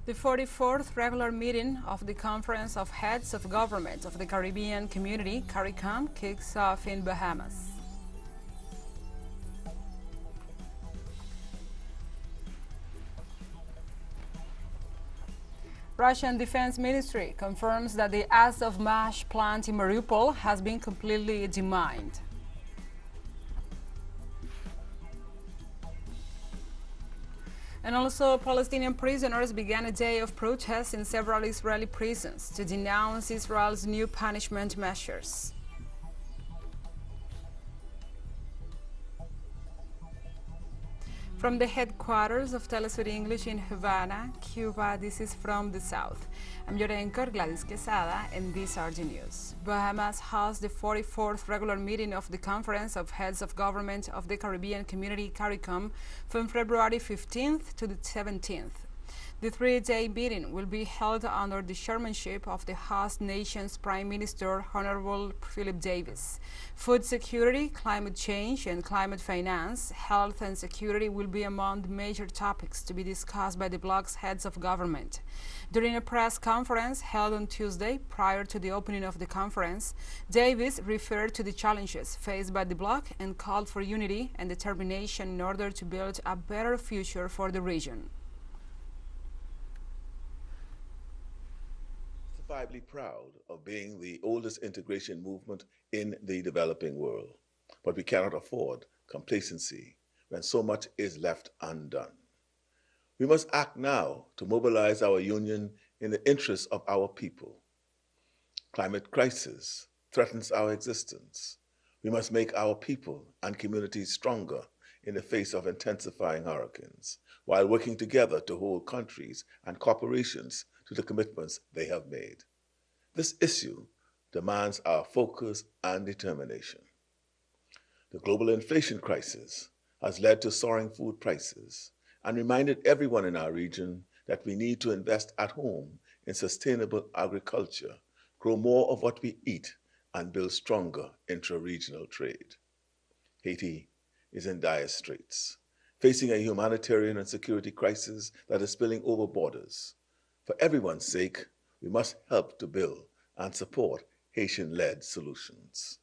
The 44th regular meeting of the Conference of Heads of Government of the Caribbean Community, CARICOM, kicks off in Bahamas. Russian Defense Ministry confirms that the Azovmash plant in Mauripol has been completely demined. And also, Palestinian prisoners began a day of protest in several Israeli prisons to denounce Israel's new punishment measures. From the headquarters of TeleSUR English in Havana, Cuba, this is From the South. I'm your anchor, Gladys Quesada, and these are the news. Bahamas hosts the 44th regular meeting of the Conference of Heads of Government of the Caribbean Community, CARICOM, from February 15th to the 17th. The three-day meeting will be held under the chairmanship of the host nation's Prime Minister, Honorable Philip Davis. Food security, climate change, and climate finance, health and security will be among the major topics to be discussed by the bloc's heads of government. During a press conference held on Tuesday, prior to the opening of the conference, Davis referred to the challenges faced by the bloc and called for unity and determination in order to build a better future for the region. Justifiably proud of being the oldest integration movement in the developing world, but we cannot afford complacency when so much is left undone. We must act now to mobilize our union in the interests of our people. Climate crisis threatens our existence. We must make our people and communities stronger in the face of intensifying hurricanes, while working together to hold countries and corporations to the commitments they have made. This issue demands our focus and determination. The global inflation crisis has led to soaring food prices and reminded everyone in our region that we need to invest at home in sustainable agriculture, grow more of what we eat, and build stronger intra-regional trade. Haiti is in dire straits, facing a humanitarian and security crisis that is spilling over borders. For everyone's sake, we must help to build and support Haitian-led solutions.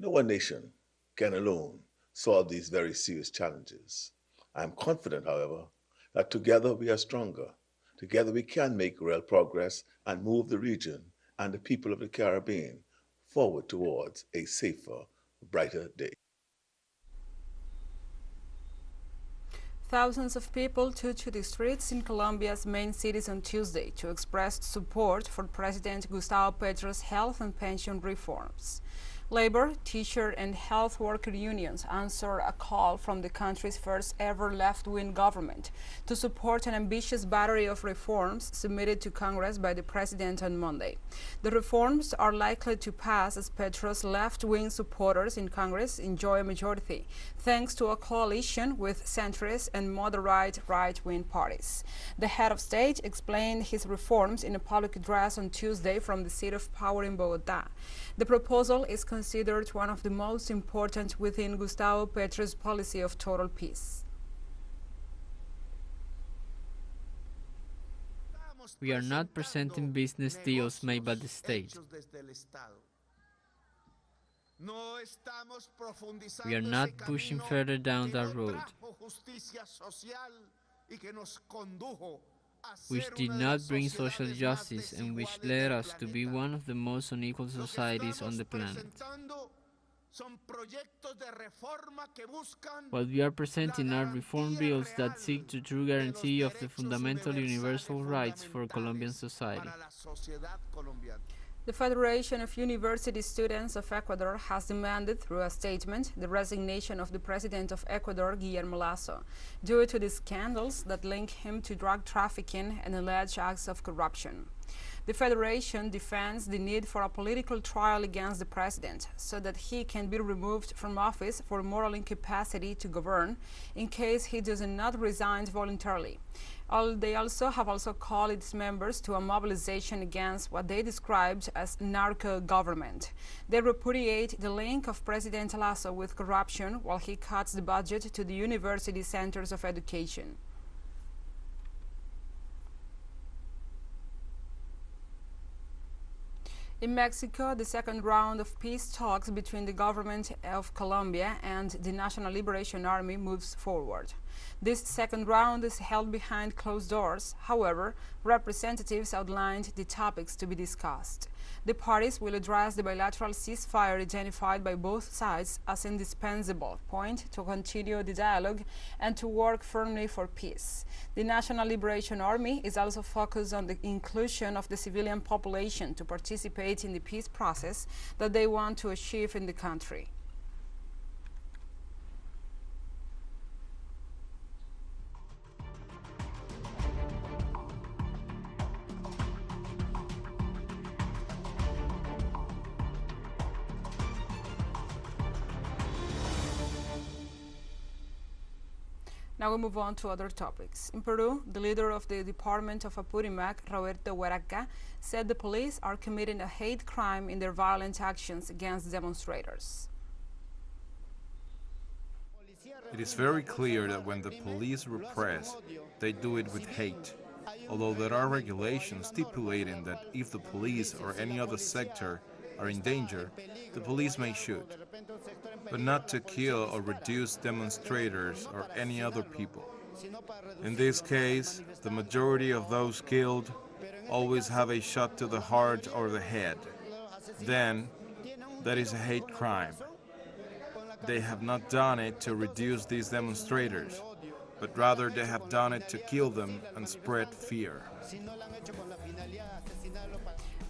No one nation can alone solve these very serious challenges. I am confident, however, that together we are stronger. Together we can make real progress and move the region and the people of the Caribbean forward towards a safer, brighter day. Thousands of people took to the streets in Colombia's main cities on Tuesday to express support for President Gustavo Petro's health and pension reforms. Labor, teacher, and health worker unions answered a call from the country's first ever left-wing government to support an ambitious battery of reforms submitted to Congress by the president on Monday. The reforms are likely to pass as Petro's left-wing supporters in Congress enjoy a majority, thanks to a coalition with centrist and moderate right-wing parties. The head of state explained his reforms in a public address on Tuesday from the seat of power in Bogotá. The proposal is considered one of the most important within Gustavo Petro's policy of total peace. We are not presenting business deals made by the state. We are not pushing further down that road, which did not bring social justice and which led us to be one of the most unequal societies on the planet. What we are presenting are reform bills that seek the true guarantee of the fundamental universal rights for Colombian society. The Federation of University Students of Ecuador has demanded through a statement the resignation of the President of Ecuador, Guillermo Lasso, due to the scandals that link him to drug trafficking and alleged acts of corruption. The Federation defends the need for a political trial against the President so that he can be removed from office for moral incapacity to govern in case he does not resign voluntarily. They have also called its members to a mobilization against what they described as narco-government. They repudiate the link of President Lasso with corruption while he cuts the budget to the university centers of education. In Mexico, the second round of peace talks between the government of Colombia and the National Liberation Army moves forward. This second round is held behind closed doors. However, representatives outlined the topics to be discussed. The parties will address the bilateral ceasefire identified by both sides as indispensable point to continue the dialogue and to work firmly for peace. The National Liberation Army is also focused on the inclusion of the civilian population to participate in the peace process that they want to achieve in the country. Now we move on to other topics. In Peru, the leader of the Department of Apurímac, Roberto Hueraca, said the police are committing a hate crime in their violent actions against demonstrators. It is very clear that when the police repress, they do it with hate. Although there are regulations stipulating that if the police or any other sector are in danger, the police may shoot, but not to kill or reduce demonstrators or any other people. In this case, the majority of those killed always have a shot to the heart or the head. Then, that is a hate crime. They have not done it to reduce these demonstrators, but rather they have done it to kill them and spread fear.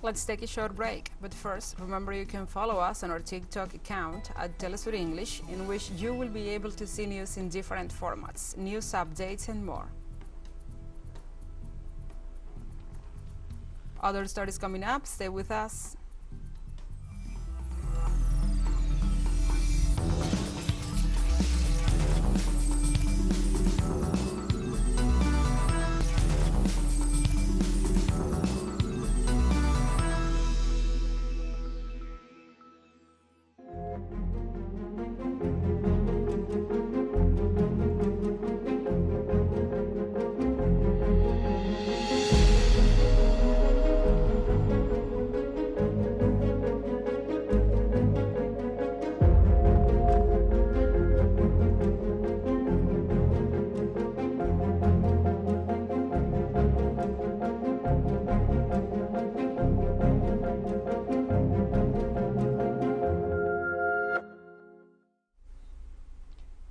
Let's take a short break, but first, remember you can follow us on our TikTok account at TeleSUR English, in which you will be able to see news in different formats, news updates and more. Other stories coming up, stay with us.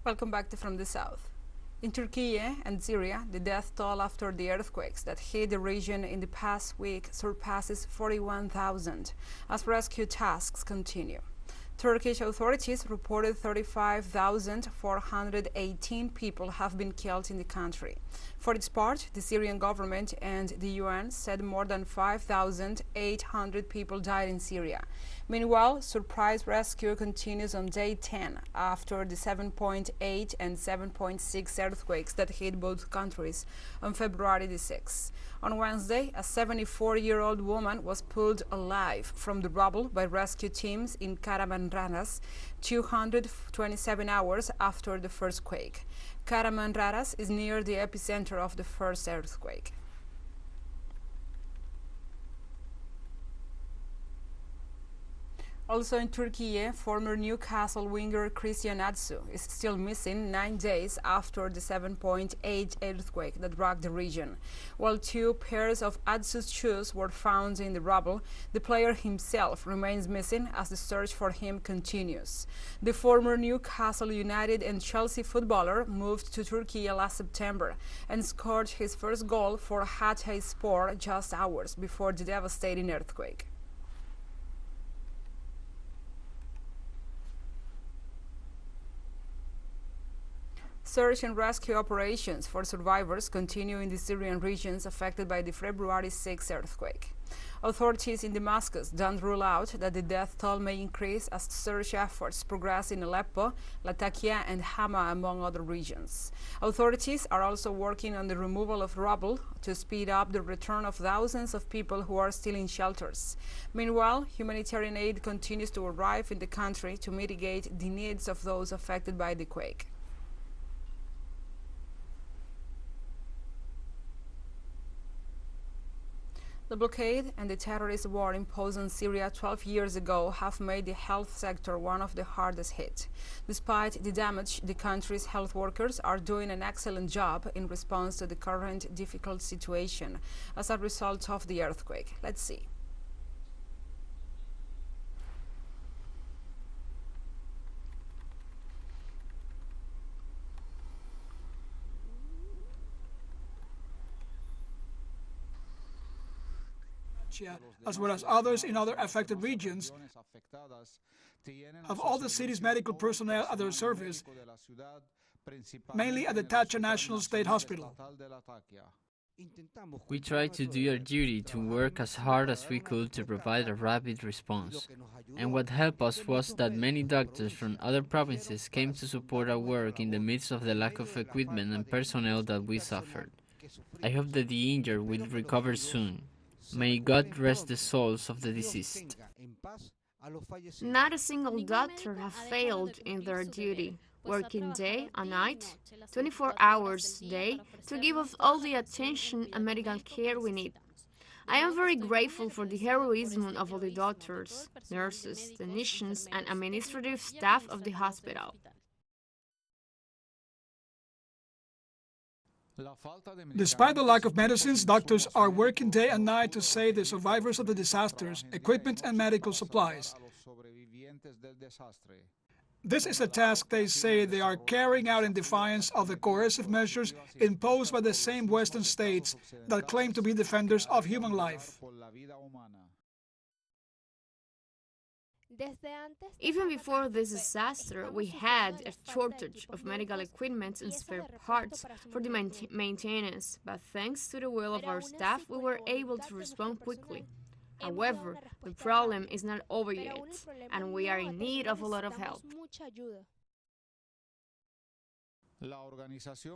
Welcome back to From the South. In Turkey and Syria, the death toll after the earthquakes that hit the region in the past week surpasses 41,000 as rescue tasks continue. Turkish authorities reported 35,418 people have been killed in the country. For its part, the Syrian government and the UN said more than 5,800 people died in Syria. Meanwhile, surprise rescue continues on day 10 after the 7.8 and 7.6 earthquakes that hit both countries on February the 6th. On Wednesday, a 74-year-old woman was pulled alive from the rubble by rescue teams in Kahramanmaraş 227 hours after the first quake. Kahramanmaraş is near the epicenter of the first earthquake. Also in Turkey, former Newcastle winger Christian Atsu is still missing 9 days after the 7.8 earthquake that rocked the region. While 2 pairs of Atsu's shoes were found in the rubble, the player himself remains missing as the search for him continues. The former Newcastle United and Chelsea footballer moved to Turkey last September and scored his first goal for Hatayspor just hours before the devastating earthquake. Search and rescue operations for survivors continue in the Syrian regions affected by the February 6 earthquake. Authorities in Damascus don't rule out that the death toll may increase as search efforts progress in Aleppo, Latakia, and Hama, among other regions. Authorities are also working on the removal of rubble to speed up the return of thousands of people who are still in shelters. Meanwhile, humanitarian aid continues to arrive in the country to mitigate the needs of those affected by the quake. The blockade and the terrorist war imposed on Syria 12 years ago have made the health sector one of the hardest hit. Despite the damage, the country's health workers are doing an excellent job in response to the current difficult situation as a result of the earthquake. Let's see. As well as others in other affected regions, have all the city's medical personnel at their service, mainly at the Tacha National State Hospital. We tried to do our duty to work as hard as we could to provide a rapid response. And what helped us was that many doctors from other provinces came to support our work in the midst of the lack of equipment and personnel that we suffered. I hope that the injured will recover soon. May God rest the souls of the deceased. Not a single doctor has failed in their duty, working day and night, 24 hours a day, to give us all the attention and medical care we need. I am very grateful for the heroism of all the doctors, nurses, technicians, and administrative staff of the hospital. Despite the lack of medicines, doctors are working day and night to save the survivors of the disasters, equipment and medical supplies. This is a task they say they are carrying out in defiance of the coercive measures imposed by the same Western states that claim to be defenders of human life. Even before this disaster, we had a shortage of medical equipment and spare parts for the maintenance, but thanks to the will of our staff, we were able to respond quickly. However, the problem is not over yet, and we are in need of a lot of help.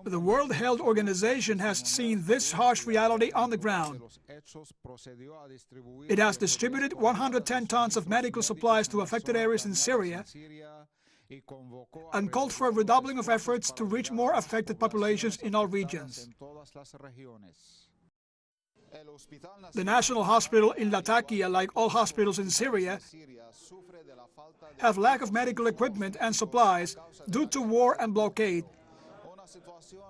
The World Health Organization has seen this harsh reality on the ground. It has distributed 110 tons of medical supplies to affected areas in Syria and called for a redoubling of efforts to reach more affected populations in all regions. The National Hospital in Latakia, like all hospitals in Syria, have lack of medical equipment and supplies due to war and blockade,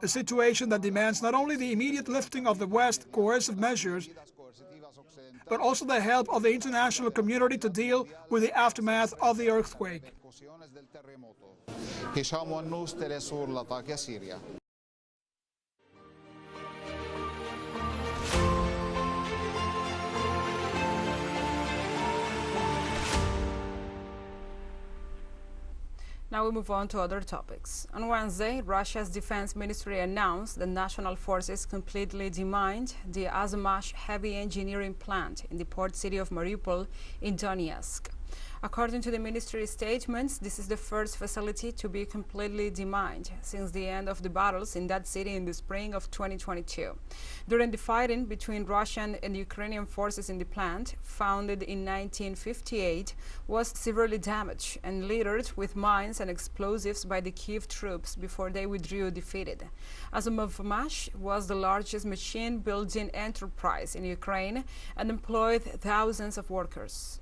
a situation that demands not only the immediate lifting of the West's coercive measures, but also the help of the international community to deal with the aftermath of the earthquake. Now we move on to other topics. On Wednesday, Russia's defense ministry announced that national forces completely demined the Azovmash heavy engineering plant in the port city of Mauripol in Donetsk. According to the ministry statements, this is the first facility to be completely demined since the end of the battles in that city in the spring of 2022. During the fighting between Russian and Ukrainian forces in the plant, founded in 1958, was severely damaged and littered with mines and explosives by the Kiev troops before they withdrew defeated. Azovmash was the largest machine-building enterprise in Ukraine and employed thousands of workers.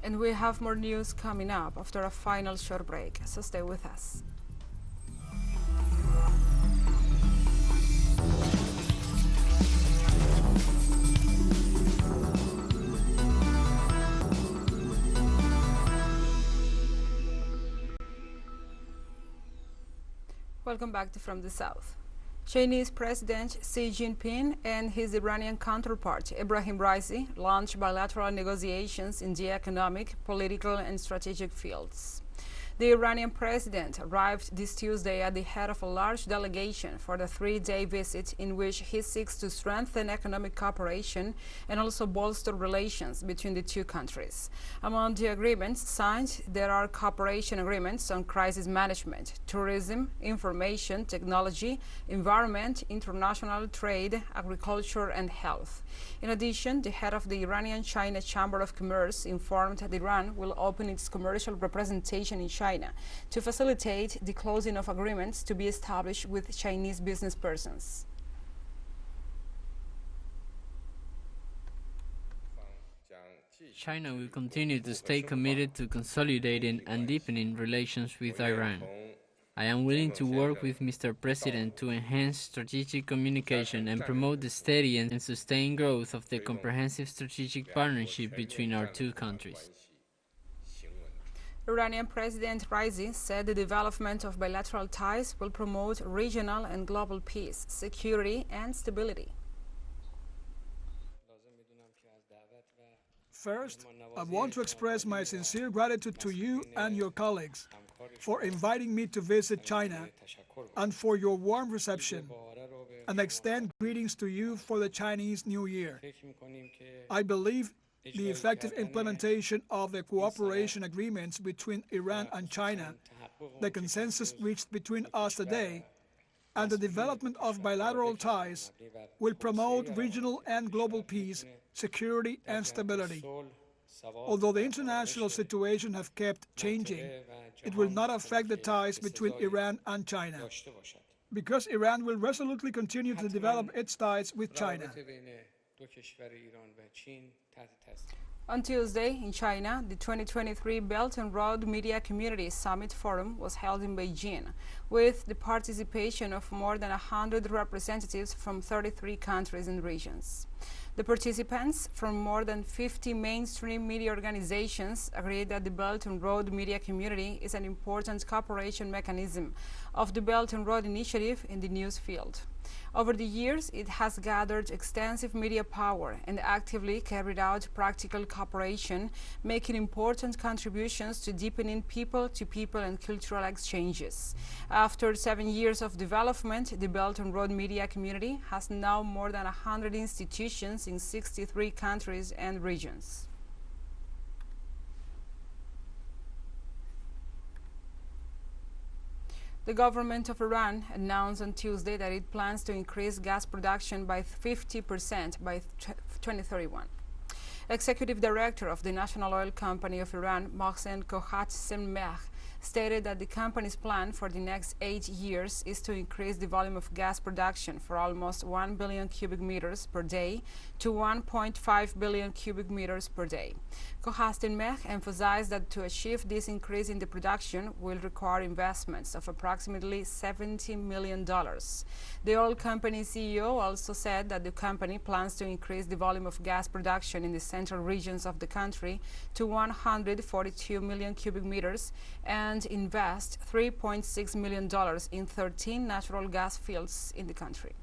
And we have more news coming up after a final short break, so stay with us. Welcome back to From the South. Chinese President Xi Jinping and his Iranian counterpart, Ebrahim Raisi, launched bilateral negotiations in the economic, political, and strategic fields. The Iranian president arrived this Tuesday at the head of a large delegation for the three-day visit in which he seeks to strengthen economic cooperation and also bolster relations between the two countries. Among the agreements signed, there are cooperation agreements on crisis management, tourism, information, technology, environment, international trade, agriculture, and health. In addition, the head of the Iranian-China Chamber of Commerce informed that Iran will open its commercial representation in China China to facilitate the closing of agreements to be established with Chinese business persons. China will continue to stay committed to consolidating and deepening relations with Iran. I am willing to work with Mr. President to enhance strategic communication and promote the steady and sustained growth of the comprehensive strategic partnership between our two countries. Iranian President Raisi said the development of bilateral ties will promote regional and global peace, security, and stability. First, I want to express my sincere gratitude to you and your colleagues for inviting me to visit China and for your warm reception, and extend greetings to you for the Chinese New Year. I believe the effective implementation of the cooperation agreements between Iran and China, the consensus reached between us today, and the development of bilateral ties will promote regional and global peace, security, and stability. Although the international situation has kept changing, it will not affect the ties between Iran and China, because Iran will resolutely continue to develop its ties with China. On Tuesday, in China, the 2023 Belt and Road Media Community Summit Forum was held in Beijing, with the participation of more than 100 representatives from 33 countries and regions. The participants from more than 50 mainstream media organizations agreed that the Belt and Road Media Community is an important cooperation mechanism of the Belt and Road Initiative in the news field. Over the years, it has gathered extensive media power and actively carried out practical cooperation, making important contributions to deepening people-to-people and cultural exchanges. After 7 years of development, the Belt and Road Media Community has now more than 100 institutions in 63 countries and regions. The government of Iran announced on Tuesday that it plans to increase gas production by 50% by 2031. Executive Director of the National Oil Company of Iran, Mohsen Kohat-Semeh, stated that the company's plan for the next 8 years is to increase the volume of gas production for almost 1 billion cubic meters per day to 1.5 billion cubic meters per day. Kohat-Semeh emphasized that to achieve this increase in the production will require investments of approximately $70 million. The oil company CEO also said that the company plans to increase the volume of gas production in the central regions of the country to 142 million cubic meters and invest $3.6 million in 13 natural gas fields in the country.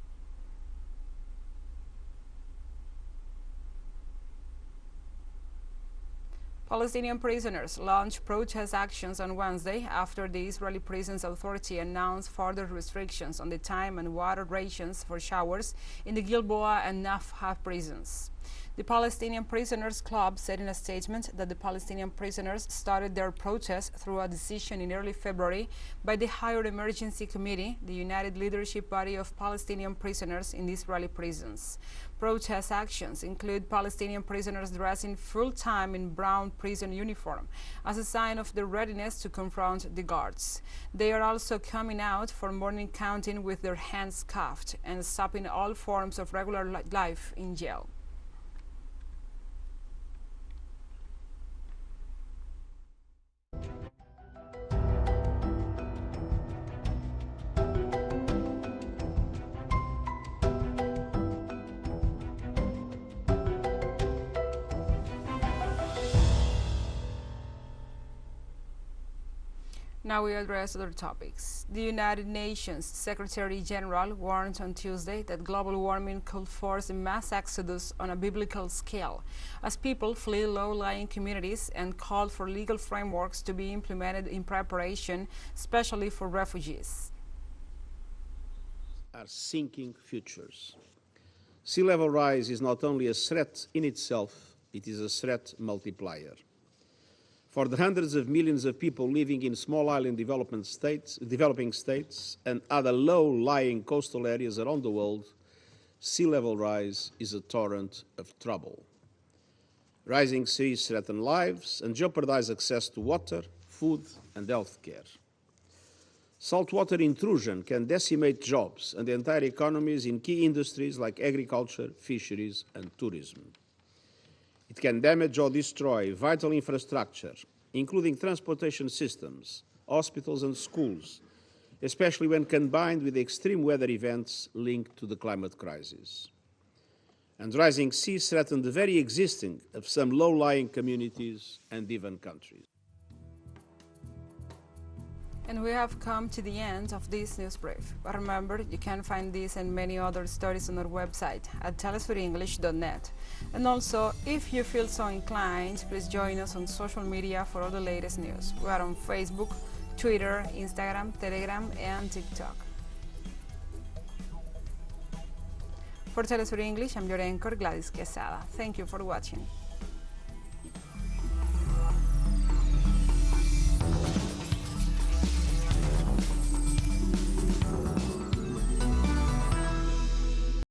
Palestinian prisoners launched protest actions on Wednesday after the Israeli Prisons Authority announced further restrictions on the time and water rations for showers in the Gilboa and Nafha prisons. The Palestinian Prisoners Club said in a statement that the Palestinian prisoners started their protest through a decision in early February by the Higher Emergency Committee, the united leadership body of Palestinian prisoners in the Israeli prisons. Protest actions include Palestinian prisoners dressing full-time in brown prison uniform as a sign of their readiness to confront the guards. They are also coming out for morning counting with their hands cuffed and stopping all forms of regular life in jail. Now we address other topics. The United Nations Secretary General warned on Tuesday that global warming could force a mass exodus on a biblical scale as people flee low-lying communities and called for legal frameworks to be implemented in preparation, especially for refugees. Are sinking futures. Sea level rise is not only a threat in itself, it is a threat multiplier. For the hundreds of millions of people living in small island developing states and other low-lying coastal areas around the world, sea level rise is a torrent of trouble. Rising seas threaten lives and jeopardize access to water, food and health care. Saltwater intrusion can decimate jobs and entire economies in key industries like agriculture, fisheries, and tourism. It can damage or destroy vital infrastructure, including transportation systems, hospitals, and schools, especially when combined with extreme weather events linked to the climate crisis. And rising seas threaten the very existence of some low-lying communities and even countries. And we have come to the end of this news brief. But remember, you can find this and many other stories on our website at telesurenglish.net. And also, if you feel so inclined, please join us on social media for all the latest news. We are on Facebook, Twitter, Instagram, Telegram, and TikTok. For TeleSUR English, I'm your anchor, Gladys Quesada. Thank you for watching.